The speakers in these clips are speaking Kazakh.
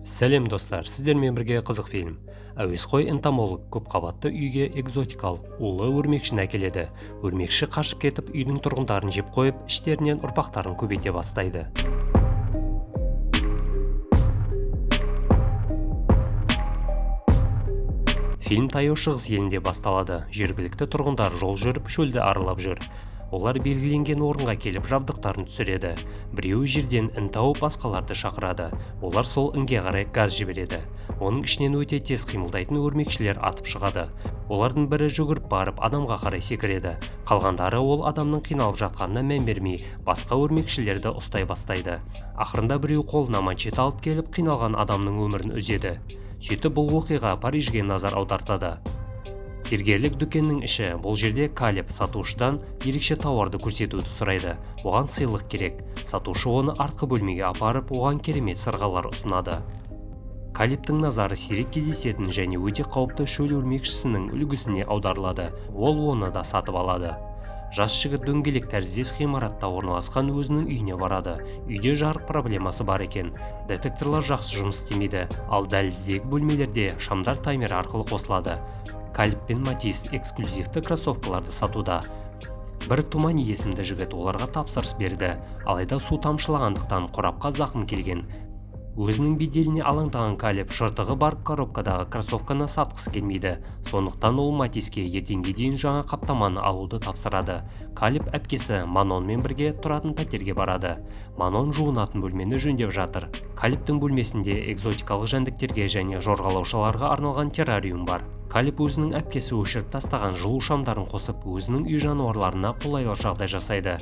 Сәлем достар, сіздермен бірге қызық фильм. Әуесқой энтомолог көп қабатты үйге экзотикалық улы өрмекшіні әкеледі. Өрмекші қашып кетіп үйдің тұрғындарын жеп қойып, іштерінен ұрпақтарын көбейте бастайды. Фильм таяу шығыс елінде басталады. Жергілікті тұрғындар жол жүріп шөлді аралап жүр. Олар белгіленген орынға келіп жабдықтарын түсіреді. Біреуі жерден ін тауып басқаларды шақырады. Олар сол інге қарай газ жібереді. Оның ішінен өте тез қимылдайтын өрмекшілер атып шығады. Олардың бірі жүгіріп барып адамға қарай секіреді. Қалғандары ол адамның қиналып жатқанына мән бермей, басқа өрмекшілерді ұстай бастайды. Ақырында біреу қолына маншет алып келіп қиналған адамның өмірін үзеді. Сөйтіп бұл оқиға Парижге назар аудартады. Зергерлік дүкеннің іші. Бұл жерде Калеб сатушыдан ерекше тауарды көрсетуді сұрайды. Оған сыйлық керек. Сатушы оны артқы бөлмеге апарып, оған керемет сырғалар ұсынады. Калебтің назары сирек кездесетін және өте қауіпті шөл өрмекшісінің үлгісіне аударылады. Ол оны да сатып алады. Жас жігіт дөңгелек тәріздес ғимаратта орналасқан өзінің үйіне барады. Үйде жарық проблемасы бар екен. Детекторлар жақсы жұмыс істемейді, ал дәліздегі бөлмелерде шамдар таймер арқылы қосылады. Калеб пен Матис эксклюзивті кроссовкаларды сатуда. Бір Тумани есімді жігіт оларға тапсырыс берді, алайда су тамшылағандықтан қорапқа зақым келген. Өзінің беделіне алаңдаған Калеб жыртығы бар коробкадағы кроссовканы сатқысы келмейді. Сондықтан ол Матиске ертеңге дейін жаңа қаптаманы алуды тапсырады. Калеб әпкесі Манонмен бірге тұратын пәтерге барады. Манон жуынатын бөлмені жөндеп жатыр. Калебтің бөлмесінде экзотикалық жәндіктерге және жорғалаушыларға арналған террариум бар. Калеб өзінің әпкесі өшіріп тастаған жылу шамдарын қосып, өзінің үй жануарларына қолайлы жағдай жасайды.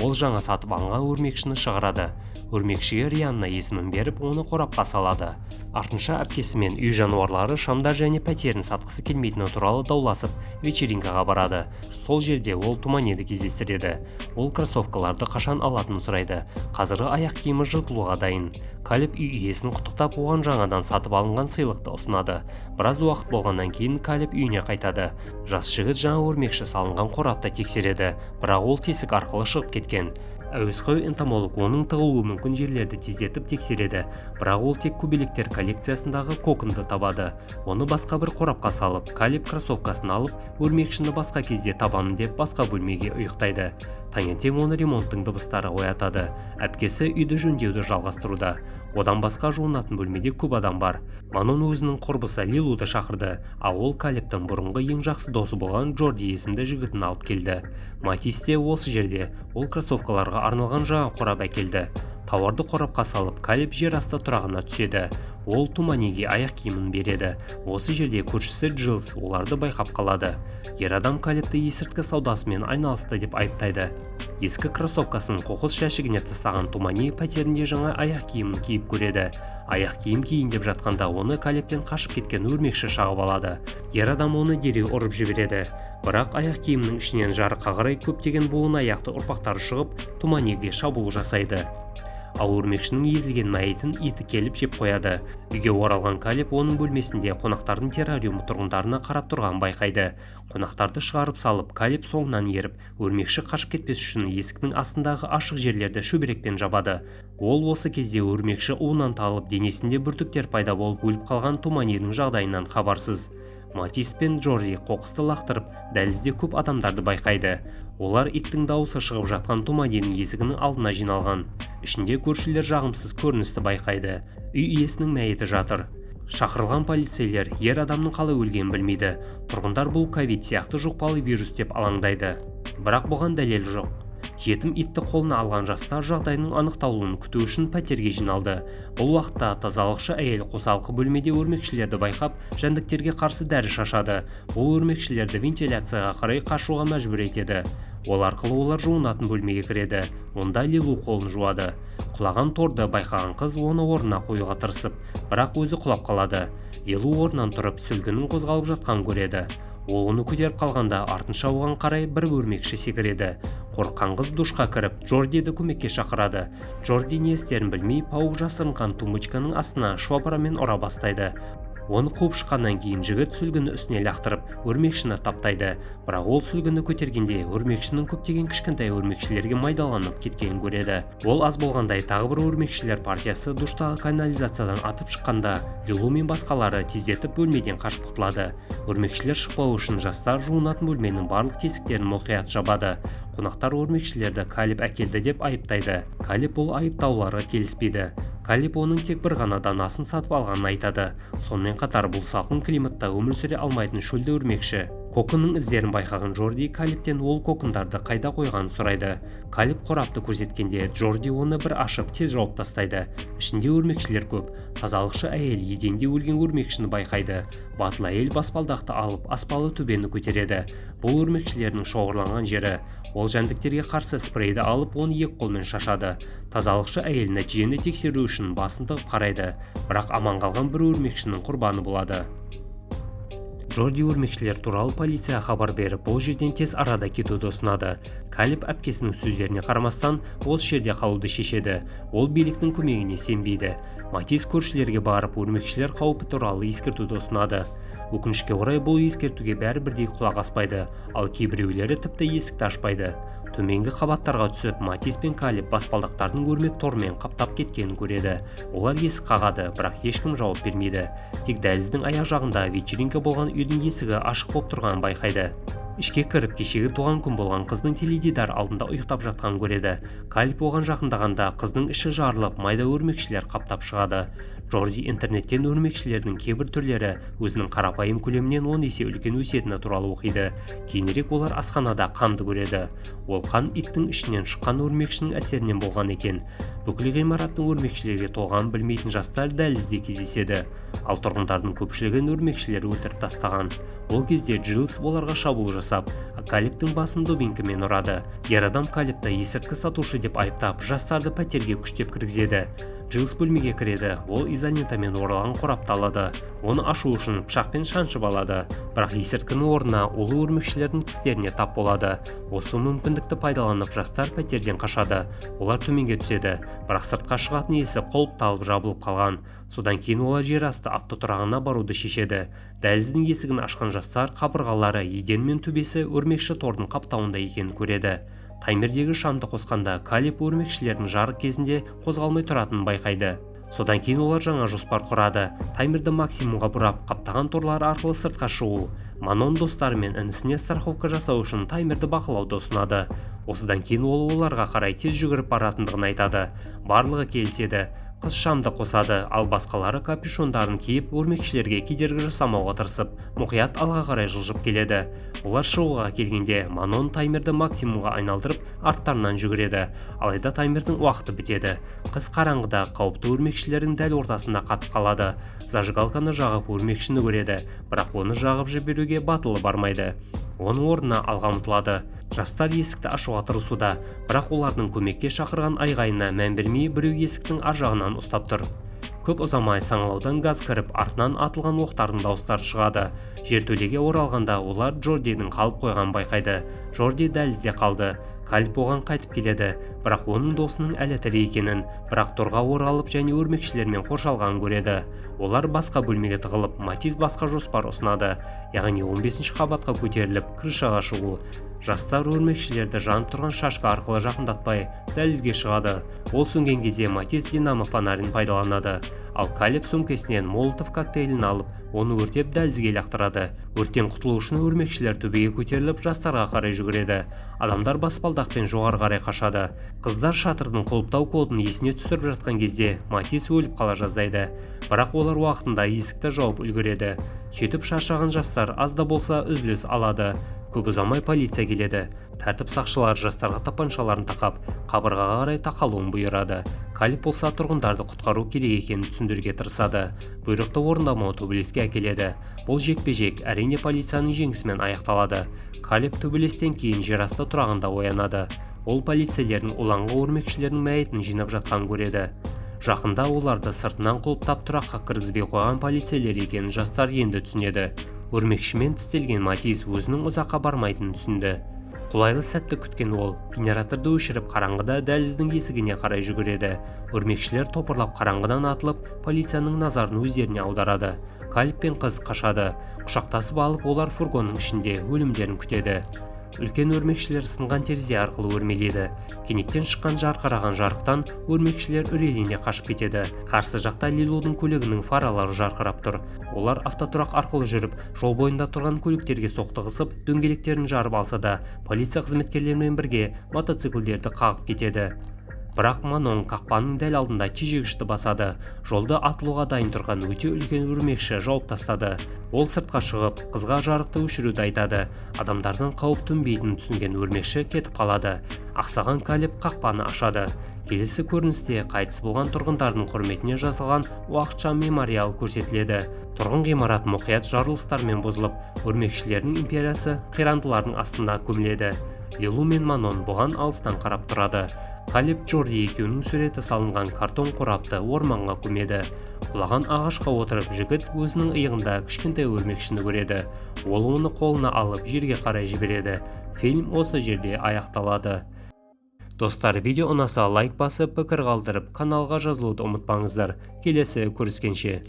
Ол жаңа сатып алынған өрмекшіні шығарады. Өрмекшіге Рианна есімін беріп, оны қорапқа салады. Артынша әпкесі мен үй жануарлары шамдар және пәтерін сатқысы келмейтіні туралы дауласып, вечеринкаға барады. Сол жерде ол Туманиді кездестіреді. Ол кроссовкаларды қашан алатынын сұрайды. Қазіргі аяқ киімі жыртылуға дайын. Калеб үй иесін құттықтап, оған жаңадан сатып алынған сыйлықты ұсынады. Біраз уақыт болғаннан кейін Калеб үйіне қайтады. Жас жігіт жаңа өрмекші салынған қорапты тексереді, бірақ ол тесік арқылы шығып кеткен. Әуесқой энтомолог оның тығылуы мүмкін жерлерді тездетіп тексереді, бірақ ол тек көбелектер коллекциясындағы коконды табады. Оны басқа бір қорапқа салып, Калеб кроссовкасын алып, өрмекшіні басқа кезде табамын деп басқа бөлмеге ұйықтайды. Таңертең оны ремонттың дыбыстары оятады. Әпкесі үйді жөндеуді жалғастыруда. Одан басқа жуынатын бөлмеде көп адам бар. Манон өзінің құрбысы Лилуды шақырды, ал ол Калебтің бұрынғы ең жақсы досы болған Джорди есімді жігітін алып келді. Матис те осы жерде. Ол кроссовкаларға арналған жаңа қорап әкелді. Тауарды қорапқа салып, Калеб жер асты тұрағына түседі. Ол Туманиге аяқ киімін береді. Осы жерде көршісі Джилс оларды байқап қалады. Ер адам Калебті есірткі саудасымен айналысты деп айыптайды. Ескі кроссовкасын қоқыс жәшігіне тастаған Тумани пәтерінде жаңа аяқ киімін киіп көреді. Аяқ киім киейін деп жатқанда оны Калебтен қашып кеткен өрмекші шағып алады. Ер адам оны дереу ұрып жібереді. Бірақ аяқ киімнің ішінен жарыққа қарай көптеген буын аяқты ұрпақтары шығып, Туманиге шабуыл жасайды. Ал өрмекшінің езілген мәйітін иті келіп жеп қояды. Үйге оралған Калеб оның бөлмесінде қонақтардың террариумы тұрғындарына қарап тұрған байқайды. Қонақтарды шығарып салып, Калеб соңынан еріп, өрмекші қашып кетпес үшін есіктің астындағы ашық жерлерді шөберекпен жабады. Ол осы кезде өрмекші уынан талып, денесінде бүртіктер пайда болып өліп қалған Туманидың жағдайынан хабарсыз. Матис пен Джорди қоқысты лақтырып, дәлізде көп адамдарды байқайды. Олар иттің дауысы шығып жатқан Туманидың есігінің алдына жиналған. Ішінде көршілер жағымсыз көріністі байқайды. Үй иесінің мәйіті жатыр. Шақырылған полицейлер ер адамның қалай өлгенін білмейді. Тұрғындар бұл ковид сияқты жұқпалы вирус деп алаңдайды. Бірақ бұған дәлел жоқ. Жетім итті қолына алған жастар жағдайының анықталуын күту үшін пәтерге жиналды. Бұл уақытта тазалықшы әйел қосалқы бөлмеде өрмекшілерді байқап, жәндіктерге қарсы дәрі шашады. Бұл өрмекшілерді вентиляцияға қарай қашуға мәжбүр етеді. Ол арқылы олар жуынатын бөлмеге кіреді. Онда Лилу қолын жуады. Құлаған торды байқаған қыз оны орнына қоюға тырысып, бірақ өзі құлап қалады. Лилу орнынан тұрып, сүлгінің қозғалып жатқанын көреді. Ол оны көтеріп қалғанда артынша оған қарай бір өрмекші секіреді. Қорыққан қыз душқа кіріп, Джордиді көмекке шақырады. Джорди не істерін білмей, пауық жасырынған тумбочканың астына швабрамен ұра бастайды. Оны қуып шыққаннан кейін жігіт сүлгіні үстіне лақтырып өрмекшіні таптайды, бірақ ол сүлгіні көтергенде өрмекшінің көптеген кішкентай өрмекшілерге майдаланып кеткенін көреді. Ол аз болғандай тағы бір өрмекшілер партиясы душтағы канализациядан атып шыққанда Лилу мен басқалары тездетіп бөлмеден қашып құтылады. Өрмекшілер шықпау үшін жастар жуынатын бөлменің барлық тесіктерін мұқият жабады. Қонақтар өрмекшілерді Калиб әкелді деп айыптайды. Калиб бұл айыптауларға келіспейді. Калиб оның тек бір ғана данасын сатып алғанын айтады. Сонымен қатар бұл салқын климатта өмір сүре алмайтын шөлді өрмекші. Коконның іздерін байқаған Джорди Калибтен ол кокондарды қайда қойғанын сұрайды. Калиб қорапты көрсеткенде Джорди оны бір ашып тез жауып тастайды. Ішінде өрмекшілер көп. Тазалықшы әйел еденде өлген өрмекшіні байқайды. Батыл әйел баспалдақты алып аспалы төбені көтереді. Бұл өрмекшілердің шоғырланған жері. Ол жәндіктерге қарсы спрейді алып оны екі қолмен шашады. Тазалықшы әйел нәтижені тексеру үшін басын тығып қарайды, бірақ аман қалған бір өрмекшінің құрбаны болады. Джорди өрмекшілер туралы полицияға хабар беріп, бұл жерден тез арада кетуді ұсынады. Калиб әпкесінің сөздеріне қарамастан осы жерде қалуды шешеді. Ол биліктің көмегіне сенбейді. Матис көршілерге барып, өрмекшілер қаупі туралы ескертуді ұсынады. Өкінішке орай бұл ескертуге бәрі бірдей құлақ аспайды, ал кейбіреулері тіпті есікті ашпайды. Төменгі қабаттарға түсіп, Матис пен Калиб баспалдақтардың өрмек тормен қаптап кеткенін көреді. Олар есік қағады, бірақ ешкім жауап бермейді. Тек дәліздің аяқ жағында вечеринка болған үйдің есігі ашық болып тұрғанын байқайды. Ішке кіріп, кешегі туған күн болған қыздың теледидар алдында ұйықтап жатқанын көреді. Калиб оған жақындағанда қыздың іші жарылып, майда өрмекшілер қаптап шығады. Джорди интернеттен өрмекшілердің кейбір түрлері өзінің қарапайым көлемінен 10 есе үлкен өсетіні туралы оқиды. Кейінірек олар асханада қанды көреді. Ол қан иттің ішінен шыққан өрмекшінің әсерінен болған екен. Бүкіл ғимараттың өрмекшілерге толғанын білмейтін жастар дәлізде кездеседі. Ал тұрғындардың көпшілігін өрмекшілер өлтіріп тастаған. Ол кезде Джилс оларға шабуыл жасап, Калибтің басын дубинкамен ұрады. Ер адам Калибті есірткі сатушы деп айыптап, жастарды пәтерге күштеп кіргізеді. Джилс бөлмеге кіреді. Ол изолентамен оралған қорапты алады. Оны ашу үшін пышақпен шаншып алады. Бірақ есірткінің орнына улы өрмекшілердің тістеріне тап болады. Осы мүмкіндікті пайдаланып, жастар пәтерден қашады. Олар төменге түседі, бірақ сыртқа шығатын есік құлыпталып жабылып қалған. Содан кейін олар жер асты автотұрағына баруды шешеді. Дәліздің есігін ашқан жастар қабырғалары, еден мен төбесі өрмекші тордың қаптауында екенін көреді. Таймердегі шамды қосқанда Калиб өрмекшілердің жарық кезінде қозғалмай тұратынын байқайды. Содан кейін олар жаңа жоспар құрады. Таймерді максимумға бұрап, қаптаған торлар арқылы сыртқа шығу. Манон достары мен інісіне страховка жасау үшін таймерді бақылауды ұсынады. Осыдан кейін ол оларға қарай тез жүгіріп баратындығын айтады. Барлығы келіседі. Қыз шамды қосады, ал басқалары капюшондарын киіп, өрмекшілерге кедергі жасамауға тырысып, мұқият алға қарай жылжып келеді. Олар шығуға келгенде Манон таймерді максимумға айналдырып, арттарынан жүгіреді. Алайда таймердің уақыты бітеді. Қыз қараңғыда қауіпті өрмекшілердің дәл ортасында қатып қалады. Зажигалканы жағып өрмекшіні көреді, бірақ оны жағып жіберуге батылы бармайды. Оның орнына алға ұмтылады. Жастар есікті ашуға тырысуда, бірақ олардың көмекке шақырған айғайына мән бермей біреу есіктің ар жағынан ұстап тұр. Көп ұзамай саңылаудан газ кіріп, артынан атылған оқтардың дауыстары шығады. Жертөлеге оралғанда олар Джордидің қалып қойған байқайды. Джорди дәлізде қалды. Калиб оған қайтып келеді, бірақ оның досының әлі тірі екенін, бірақ торға оралып және өрмекшілермен қоршалғанын көреді. Олар басқа бөлмеге тығылып, Матис басқа жоспар ұсынады, яғни 15-ші қабатқа көтеріліп, крышаға шығу. Жастар өрмекшілерді жанып тұрған шашқа арқылы жақындатпай, дәлізге шығады. Ол сөнген кезде Матис динамо фонарин пайдаланады, ал Калиб сөмкесінен молотов коктейлін алып, оны өртеп дәлізге лақтырады. Өрттен құтылу үшін өрмекшілер төбеге көтеріліп, жастарға қарай жүгіреді. Адамдар баспалдақпен жоғары қарай қашады. Қыздар шатырдың құлыптау кодын есіне түсіріп жатқан кезде Матис өліп қала жаздайды. Бірақ олар уақытында есікті жауып үлгереді. Сөйтіп шаршаған жастар аз да болса үзіліс алады. Көп ұзамай полиция келеді. Тәртіп сақшылары жастарға тапаншаларын тақап, қабырғаға қарай тақалуын бұйырады. Калиб болса тұрғындарды құтқару керек екенін түсіндіруге тырысады. Бұйрықты орындамау төбелеске әкеледі. Бұл жекпе-жек әрине полицияның жеңісімен аяқталады. Калиб төбелестен кейін жер асты тұрағында оянады. Ол полицейлердің уланғы өрмекшілердің мәйітін жинап жатқанын көреді. Жақында оларды сыртынан құлыптап тұраққа кіргізбей қойған полицейлер екенін жастар енді түсінеді. Өрмекшімен тістелген Матис өзінің ұзаққа бармайтынын түсінді. Қолайлы сәтті күткен ол генераторды өшіріп қараңғыда дәліздің есігіне қарай жүгіреді. Өрмекшілер топырлап қараңғыдан атылып, полицияның назарын өздеріне аударады. Калеб пен қыз қашады. Құшақтасып алып, олар фургонның ішінде өлімдерін күтеді. Үлкен өрмекшілер сынған терезе арқылы өрмелейді. Кенеттен шыққан жарқыраған жарықтан өрмекшілер үрейлене қашып кетеді. Қарсы жақта Лилудың көлігінің фаралары жарқырап тұр. Олар автотұрақ арқылы жүріп, жол бойында тұрған көліктерге соқтығысып, дөңгелектерін жарып алса да, полиция қызметкерлерімен бірге мотоциклдерді қағып кетеді. Бірақ Манон қақпаның дәл алдында тежегішті басады. Жолды атылуға дайын тұрған өте үлкен өрмекші жауып тастады. Ол сыртқа шығып, қызға жарықты өшіруді айтады. Адамдардың қауіп төнбейтінін түсінген өрмекші кетіп қалады. Ақсаған Калеб қақпаны ашады. Келесі көріністе қайтыс болған тұрғындардың құрметіне жасалған уақытша мемориал көрсетіледі. Тұрғын ғимарат мұқият жарылыстармен бұзылып, өрмекшілердің империясы қирандылардың астында көміледі. Лилу мен Манон бұған алыстан қарап тұрады. Калеб Джорди екеуінің суреті салынған картон қорапты орманға көмеді. Құлаған ағашқа отырып, жігіт өзінің иығында кішкентай өрмекшіні көреді. Ол оны қолына алып жерге қарай жібереді. Фильм осы жерде аяқталады. Достар, видео ұнаса лайк басып, пікір қалдырып, каналға жазылуды ұмытпаңыздар. Келесі көріскенше.